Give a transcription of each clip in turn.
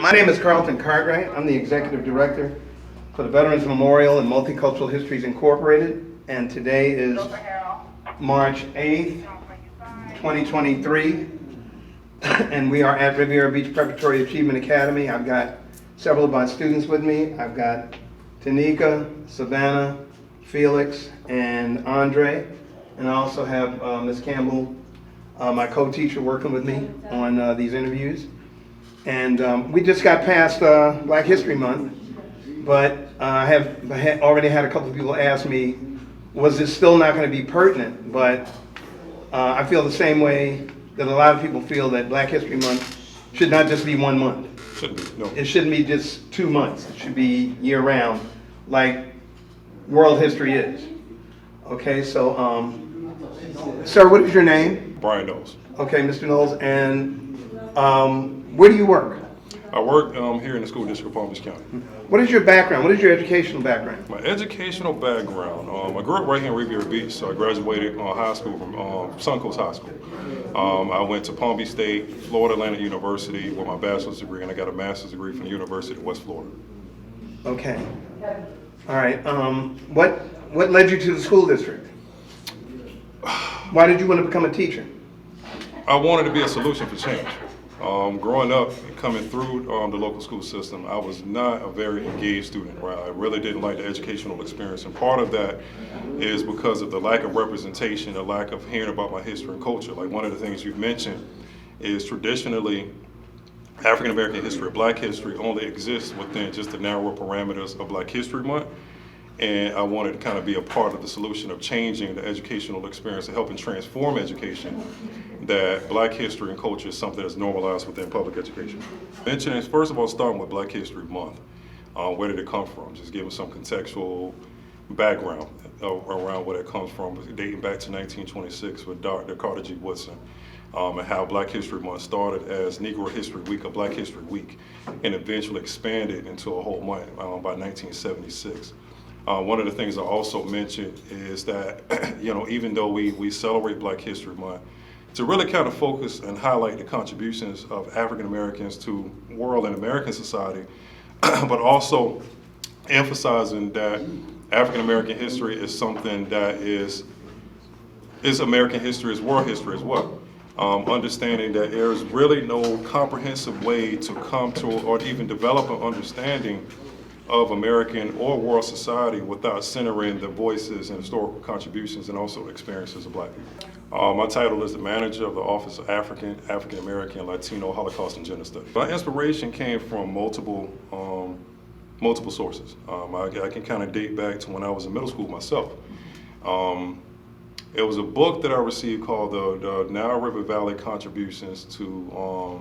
My name is Carlton Cartwright. I'm the Executive Director for the Veterans Memorial and Multicultural Histories Incorporated, and today is March 8th, 2023, and we are at Riviera Beach Preparatory Achievement Academy. I've got several of my students with me. I've got Tanika, Savannah, Felix, and Andre, and I also have Ms. Campbell, my co-teacher, working with me on these interviews. And we just got past Black History Month, but I have already had a couple of people ask me, was this still not going to be pertinent? But I feel the same way that a lot of people feel that Black History Month should not just be 1 month. Shouldn't be, no. It shouldn't be just 2 months. It should be year-round, like world history is. Okay, so, sir, what is your name? Brian Knowles. Okay, Mr. Knowles, and where do you work? I work here in the school district of Palm Beach County. What is your background? What is your educational background? My educational background, I grew up right here in Riviera Beach, so I graduated high school from Suncoast High School. I went to Palm Beach State, Florida Atlantic University with my bachelor's degree, and I got a master's degree from the University of West Florida. Okay. All right. What led you to the school district? Why did you want to become a teacher? I wanted to be a solution for change. Growing up and coming through the local school system, I was not a very engaged student, right? I really didn't like the educational experience, and part of that is because of the lack of representation, the lack of hearing about my history and culture. Like one of the things you've mentioned is traditionally African American history, Black history only exists within just the narrower parameters of Black History Month. And I wanted to kind of be a part of the solution of changing the educational experience and helping transform education, that Black history and culture is something that's normalized within public education. Mentioning, first of all, starting with Black History Month. Where did it come from? Just giving some contextual background around where it comes from, dating back to 1926 with Dr. Carter G. Woodson, and how Black History Month started as Negro History Week, or Black History Week, and eventually expanded into a whole month by 1976. One of the things I also mentioned is that, even though we celebrate Black History Month, to really kind of focus and highlight the contributions of African Americans to world and American society, but also emphasizing that African American history is something that is American history, is world history as well. Understanding that there's really no comprehensive way to come to or even develop an understanding of American or world society without centering the voices and historical contributions and also experiences of Black people. My title is the manager of the Office of African American, Latino, Holocaust, and Gender Studies. My inspiration came from multiple sources. I can kind of date back to when I was in middle school myself. It was a book that I received called the Nile River Valley Contributions to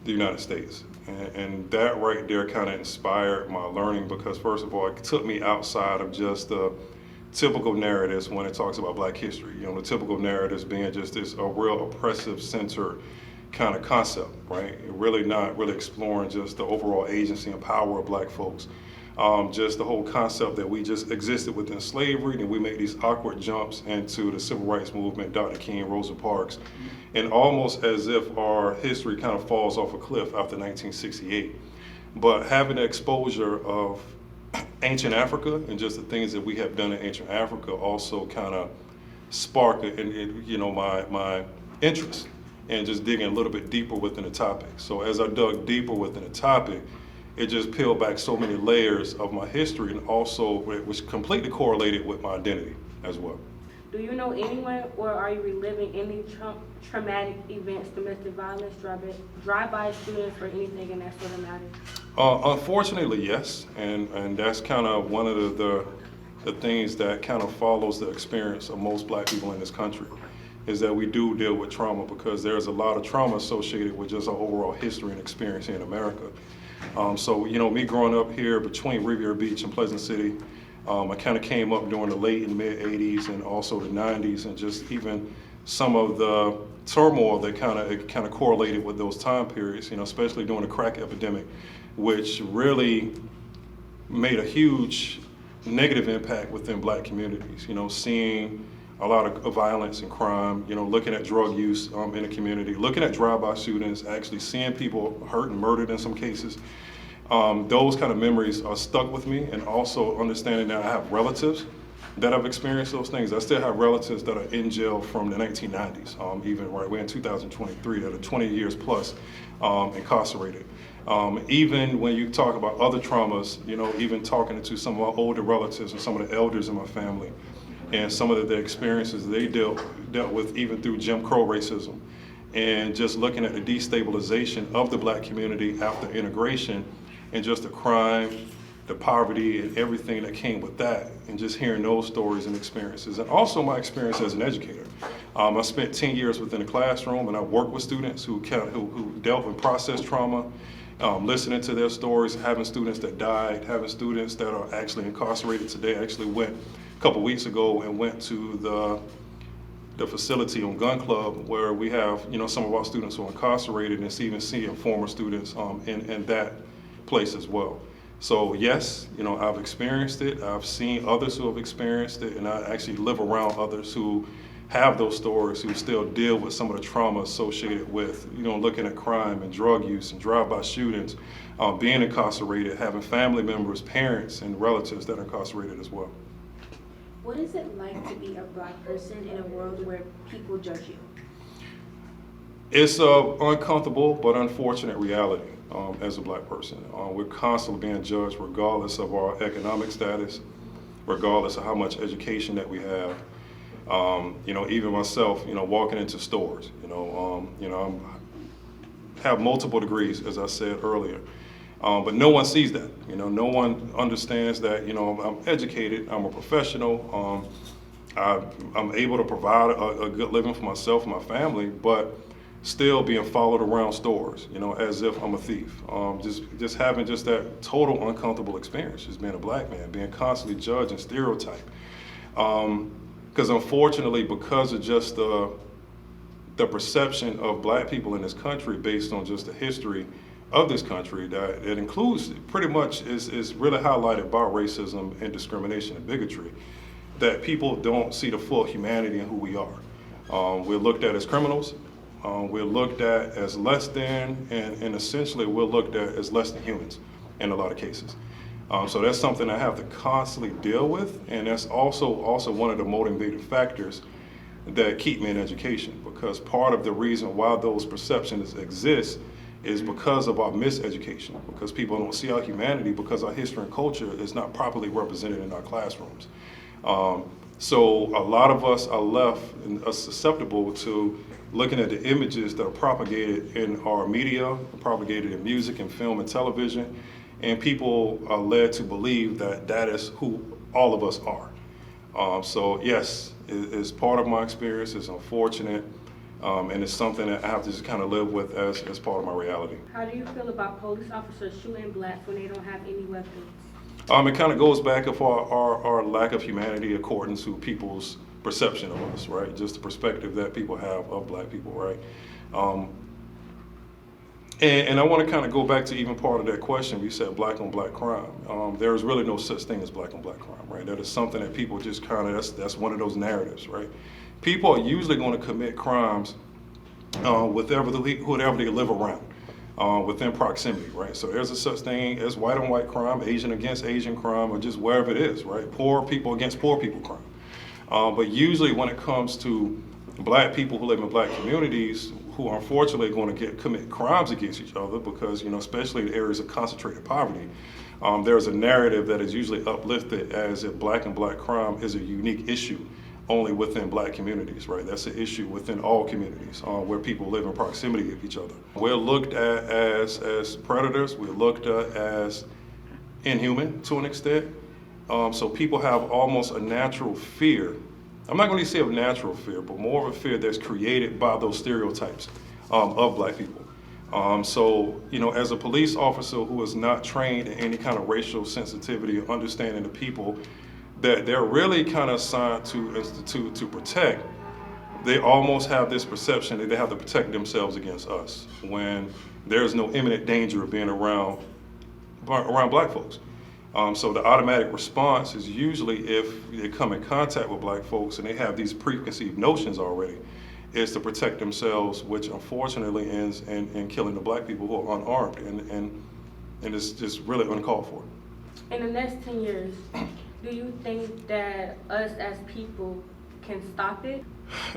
the United States. And that right there kind of inspired my learning, because first of all, it took me outside of just the typical narratives when it talks about Black history. The typical narratives being just this a real oppressive centered kind of concept, right? Really not really exploring just the overall agency and power of Black folks. Just the whole concept that we just existed within slavery, and we made these awkward jumps into the civil rights movement, Dr. King, Rosa Parks, and almost as if our history kind of falls off a cliff after 1968. But having the exposure of ancient Africa and just the things that we have done in ancient Africa also kind of sparked my interest in just digging a little bit deeper within the topic. So as I dug deeper within the topic, it just peeled back so many layers of my history, and also it was completely correlated with my identity as well. Do you know anyone, or are you reliving any traumatic events, domestic violence, drive-by students, or anything in that sort of matter? Unfortunately, yes, and that's kind of one of the things that kind of follows the experience of most Black people in this country, is that we do deal with trauma, because there's a lot of trauma associated with just our overall history and experience here in America. So me growing up here between Riviera Beach and Pleasant City, I kind of came up during the late and mid 80s and also the 90s, and just even some of the turmoil that kind of correlated with those time periods, especially during the crack epidemic, which really made a huge negative impact within Black communities. Seeing a lot of violence and crime, looking at drug use in the community, looking at drive-by shootings, actually seeing people hurt and murdered in some cases. Those kind of memories are stuck with me, and also understanding that I have relatives that have experienced those things. I still have relatives that are in jail from the 1990s, even right, we're in 2023, that are 20 years plus incarcerated. Even when you talk about other traumas, even talking to some of our older relatives and some of the elders in my family, and some of the experiences they dealt with even through Jim Crow racism, and just looking at the destabilization of the Black community after integration, and just the crime, the poverty, and everything that came with that, and just hearing those stories and experiences. And also my experience as an educator. I spent 10 years within the classroom, and I worked with students who dealt with process trauma, listening to their stories, having students that died, having students that are actually incarcerated today. I actually went a couple weeks ago and went to the facility on Gun Club, where we have some of our students who are incarcerated, and even seeing former students in that place as well. So yes, I've experienced it. I've seen others who have experienced it, and I actually live around others who have those stories, who still deal with some of the trauma associated with, looking at crime and drug use and drive-by shootings, being incarcerated, having family members, parents, and relatives that are incarcerated as well. What is it like to be a Black person in a world where people judge you? It's an uncomfortable but unfortunate reality as a Black person. We're constantly being judged regardless of our economic status, regardless of how much education that we have. Even myself, walking into stores, I have multiple degrees, as I said earlier, but no one sees that. No one understands that, I'm educated, I'm a professional, I'm able to provide a good living for myself and my family, but still being followed around stores, as if I'm a thief. Just having just that total uncomfortable experience, just being a Black man, being constantly judged and stereotyped. Because unfortunately, because of just the perception of Black people in this country based on just the history of this country, that it includes, pretty much is really highlighted by racism and discrimination and bigotry, that people don't see the full humanity in who we are. We're looked at as criminals, we're looked at as less than, and essentially we're looked at as less than humans in a lot of cases. So that's something I have to constantly deal with, and that's also one of the motivating factors that keep me in education, because part of the reason why those perceptions exist is because of our miseducation, because people don't see our humanity, because our history and culture is not properly represented in our classrooms. So a lot of us are left and are susceptible to looking at the images that are propagated in our media, propagated in music and film and television, and people are led to believe that that is who all of us are. So yes, it's part of my experience, it's unfortunate, and it's something that I have to just kind of live with as part of my reality. How do you feel about police officers shooting Blacks when they don't have any weapons? It kind of goes back of our lack of humanity according to people's perception of us, right? Just the perspective that people have of Black people, right? And I want to kind of go back to even part of that question. We said Black on Black crime. There is really no such thing as Black on Black crime, right? That is something that people just kind of, that's one of those narratives, right? People are usually going to commit crimes with whoever they live around, within proximity, right? So there's a such thing as white on white crime, Asian against Asian crime, or just wherever it is, right? Poor people against poor people crime. But usually when it comes to Black people who live in Black communities, who are unfortunately going to commit crimes against each other, because especially in areas of concentrated poverty, there's a narrative that is usually uplifted as if Black and Black crime is a unique issue only within Black communities, right? That's an issue within all communities where people live in proximity of each other. We're looked at as predators, we're looked at as inhuman to an extent. So people have almost a natural fear. I'm not going to say a natural fear, but more of a fear that's created by those stereotypes of Black people. So, as a police officer who is not trained in any kind of racial sensitivity or understanding of people that they're really kind of assigned to institute to protect, they almost have this perception that they have to protect themselves against us when there's no imminent danger of being around Black folks. So the automatic response is usually if they come in contact with black folks and they have these preconceived notions already, is to protect themselves, which unfortunately ends in killing the black people who are unarmed, and it's just really uncalled for. In the next 10 years, do you think that us as people can stop it?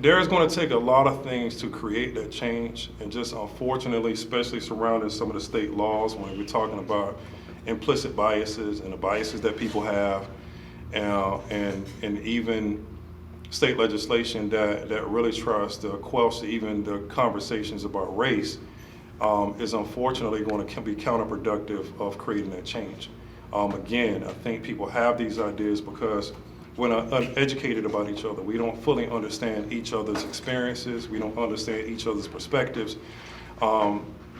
There is going to take a lot of things to create that change, and just unfortunately, especially surrounding some of the state laws, when we're talking about implicit biases and the biases that people have, and even state legislation that really tries to quell even the conversations about race, is unfortunately going to be counterproductive of creating that change. Again, I think people have these ideas because we're not uneducated about each other. We don't fully understand each other's experiences. We don't understand each other's perspectives,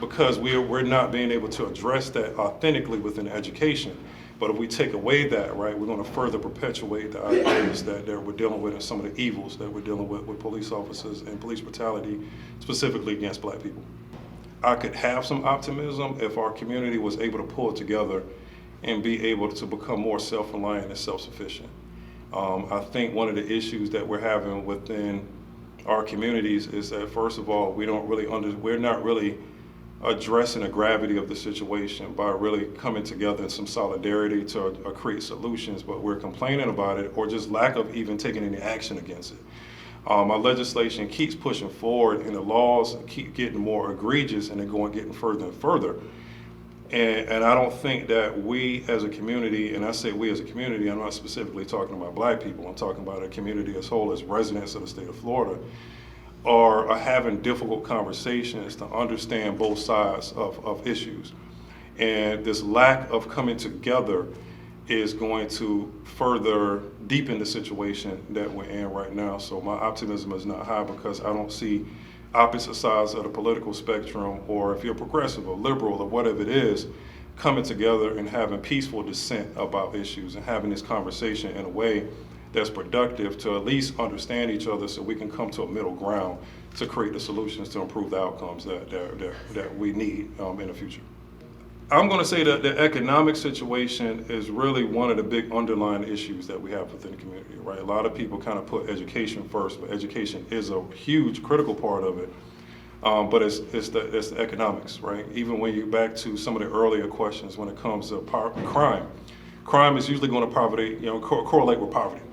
because we're not being able to address that authentically within education. But if we take away that, right, we're going to further perpetuate the ideas that we're dealing with and some of the evils that we're dealing with police officers and police brutality, specifically against black people. I could have some optimism if our community was able to pull together and be able to become more self-reliant and self-sufficient. I think one of the issues that we're having within our communities is that, first of all, we're not really addressing the gravity of the situation by really coming together in some solidarity to create solutions, but we're complaining about it or just lack of even taking any action against it. Our legislation keeps pushing forward and the laws keep getting more egregious and they're getting further and further. And I don't think that we as a community, and I say we as a community, I'm not specifically talking about black people, I'm talking about a community as whole, as residents of the state of Florida, are having difficult conversations to understand both sides of issues. And this lack of coming together is going to further deepen the situation that we're in right now. So my optimism is not high because I don't see opposite sides of the political spectrum, or if you're progressive or liberal or whatever it is, coming together and having peaceful dissent about issues and having this conversation in a way that's productive to at least understand each other so we can come to a middle ground to create the solutions to improve the outcomes that we need in the future. I'm going to say that the economic situation is really one of the big underlying issues that we have within the community, right? A lot of people kind of put education first, but education is a huge critical part of it. But it's the economics, right? Even when you back to some of the earlier questions when it comes to crime is usually going to correlate with poverty,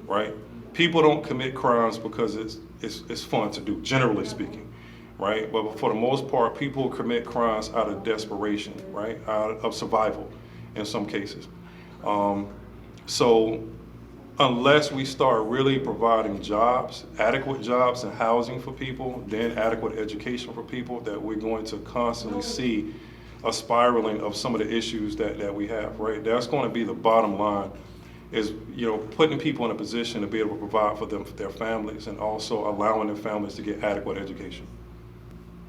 right? People don't commit crimes because it's fun to do, generally speaking. Right? But for the most part, people commit crimes out of desperation, right? Out of survival in some cases. So unless we start really providing jobs, adequate jobs and housing for people, then adequate education for people, that we're going to constantly see a spiraling of some of the issues that we have, right? That's going to be the bottom line, is putting people in a position to be able to provide for them, for their families, and also allowing their families to get adequate education.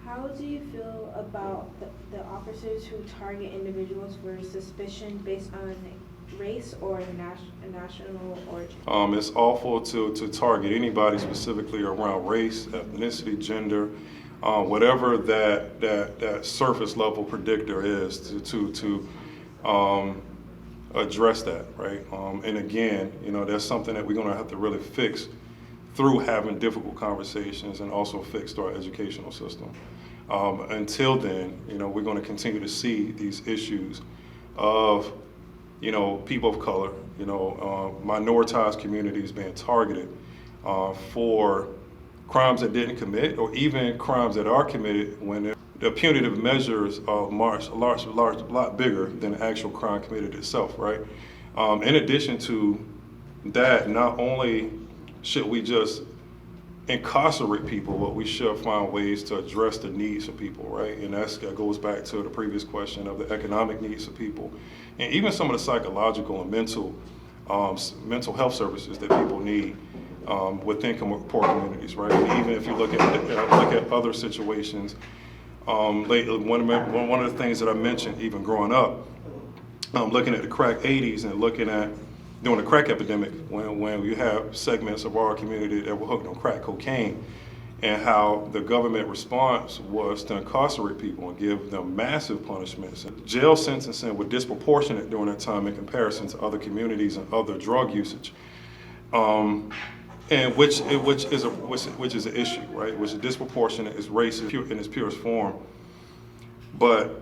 How do you feel about the officers who target individuals for suspicion based on race or national origin? It's awful to target anybody specifically around race, ethnicity, gender, whatever that surface level predictor is to address that, right? And again, that's something that we're going to have to really fix through having difficult conversations and also fix through our educational system. Until then, we're going to continue to see these issues of, people of color, minoritized communities being targeted for crimes that didn't commit, or even crimes that are committed when the punitive measures are a lot bigger than the actual crime committed itself, right? In addition to that, not only should we just incarcerate people, but we should find ways to address the needs of people, right? And that goes back to the previous question of the economic needs of people, and even some of the psychological and mental health services that people need within poor communities, right? And even if you look at other situations, lately, one of the things that I mentioned, even growing up, looking at the crack 80s and looking at during the crack epidemic, when you have segments of our community that were hooked on crack cocaine, and how the government response was to incarcerate people and give them massive punishments. Jail sentencing were disproportionate during that time in comparison to other communities and other drug usage. And which is an issue, right? Which is disproportionate, is racist in its purest form. But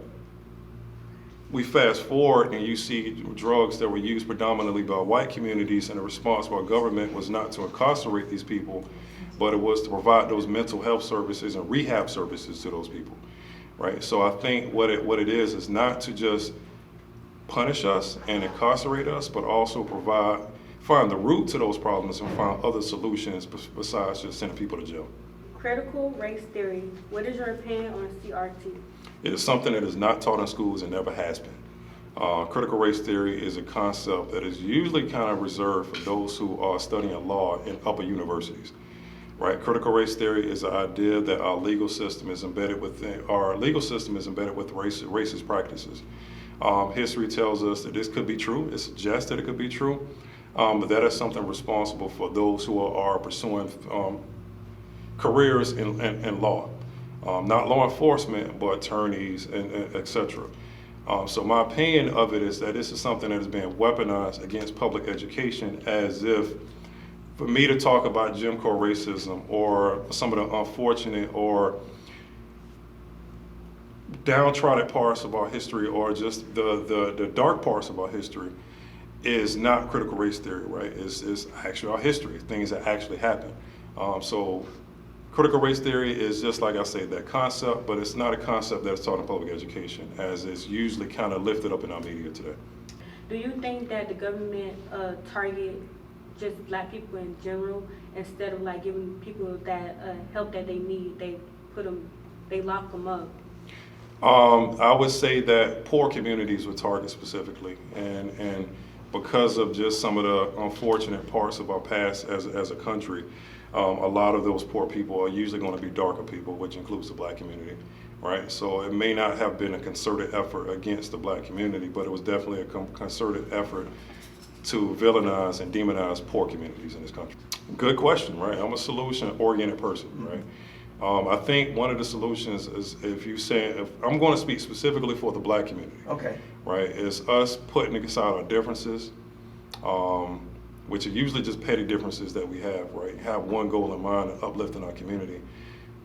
we fast forward and you see drugs that were used predominantly by white communities, and the response by government was not to incarcerate these people, but it was to provide those mental health services and rehab services to those people, right? So I think what it is not to just punish us and incarcerate us, but also find the root to those problems and find other solutions besides just sending people to jail. Critical race theory. What is your opinion on CRT? It is something that is not taught in schools and never has been. Critical race theory is a concept that is usually kind of reserved for those who are studying law in upper universities, right? Critical race theory is the idea that our legal system is embedded with racist practices. History tells us that this could be true. It suggests that it could be true, but that is something responsible for those who are pursuing careers in law. Not law enforcement, but attorneys and et cetera. So my opinion of it is that this is something that is being weaponized against public education, as if for me to talk about Jim Crow racism or some of the unfortunate or downtrodden parts of our history, or just the dark parts of our history, is not critical race theory, right? It's actually our history, things that actually happened. So critical race theory is just, like I say, that concept, but it's not a concept that's taught in public education, as it's usually kind of lifted up in our media today. Do you think that the government target just black people in general, instead of like giving people that help that they need, they lock them up? I would say that poor communities were targeted specifically, and because of just some of the unfortunate parts of our past as a country, a lot of those poor people are usually going to be darker people, which includes the black community, right? So it may not have been a concerted effort against the black community, but it was definitely a concerted effort to villainize and demonize poor communities in this country. Good question, right? I'm a solution-oriented person, right? I think one of the solutions is, if I'm going to speak specifically for the black community, Okay. right, is us putting aside our differences, which are usually just petty differences that we have, right? Have one goal in mind, of uplifting our community.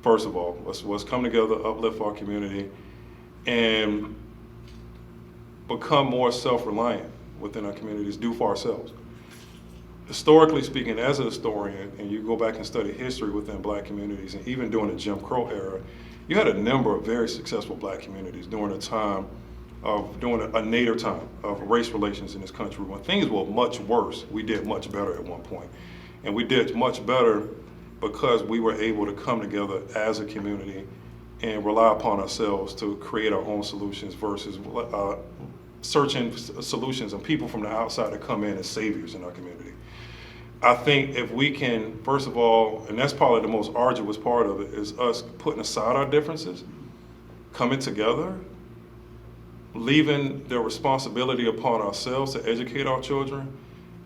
First of all, let's come together, uplift our community, and become more self-reliant within our communities, do for ourselves. Historically speaking, as a historian, and you go back and study history within black communities, and even during the Jim Crow era, you had a number of very successful black communities during a nadir time of race relations in this country. When things were much worse, we did much better at one point. And we did much better because we were able to come together as a community and rely upon ourselves to create our own solutions versus searching solutions and people from the outside to come in as saviors in our community. I think if we can, first of all, and that's probably the most arduous part of it, is us putting aside our differences, coming together, leaving the responsibility upon ourselves to educate our children,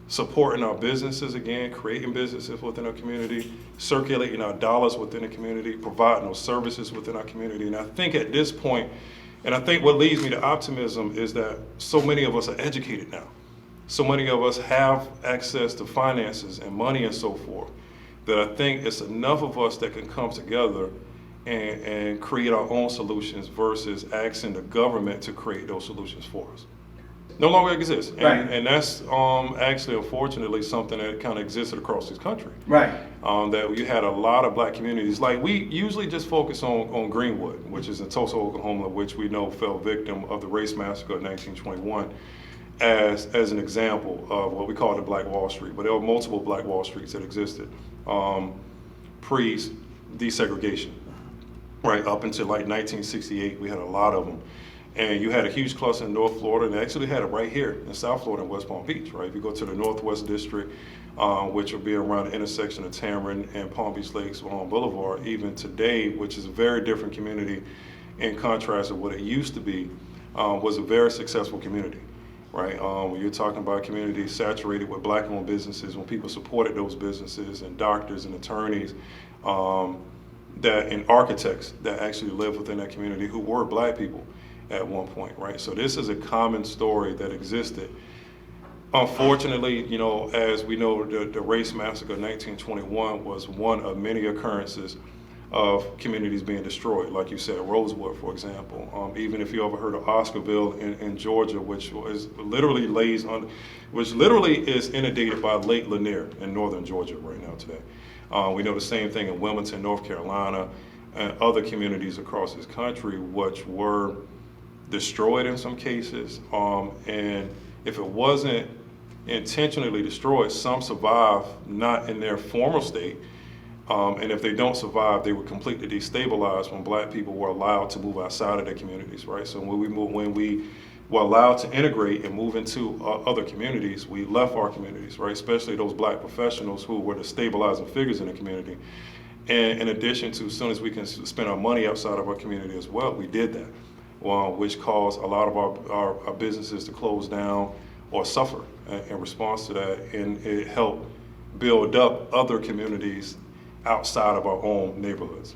supporting our businesses again, creating businesses within our community, circulating our dollars within the community, providing those services within our community. And I think at this point, and I think what leads me to optimism is that so many of us are educated now. So many of us have access to finances and money and so forth, that I think it's enough of us that can come together and create our own solutions versus asking the government to create those solutions for us. No longer exists. And, Right. and that's actually, unfortunately, something that kind of existed across this country. Right. That you had a lot of black communities. Like, we usually just focus on Greenwood, which is in Tulsa, Oklahoma, which we know fell victim of the race massacre of 1921. As an example of what we call the Black Wall Street, but there were multiple Black Wall Streets that existed pre-desegregation, right? Up until like 1968, we had a lot of them. And you had a huge cluster in North Florida, and they actually had it right here in South Florida in West Palm Beach, right? If you go to the Northwest District, which will be around the intersection of Tamarind and Palm Beach Lakes Boulevard, even today, which is a very different community in contrast to what it used to be, was a very successful community. Right, when you're talking about communities saturated with black-owned businesses, when people supported those businesses and doctors and attorneys, and architects that actually live within that community who were black people at one point, right? So this is a common story that existed. Unfortunately, you know, as we know, the race massacre of 1921 was one of many occurrences of communities being destroyed. Like you said, Rosewood, for example. Even if you ever heard of Oscarville in Georgia, which literally is inundated by Lake Lanier in northern Georgia right now today. We know the same thing in Wilmington, North Carolina, and other communities across this country, which were destroyed in some cases. And if it wasn't intentionally destroyed, some survive not in their former state. And if they don't survive, they were completely destabilized when black people were allowed to move outside of their communities, right? So when we were allowed to integrate and move into other communities, we left our communities, right? Especially those black professionals who were the stabilizing figures in the community. And in addition to, as soon as we can spend our money outside of our community as well, we did that, which caused a lot of our businesses to close down or suffer in response to that. And it helped build up other communities outside of our own neighborhoods.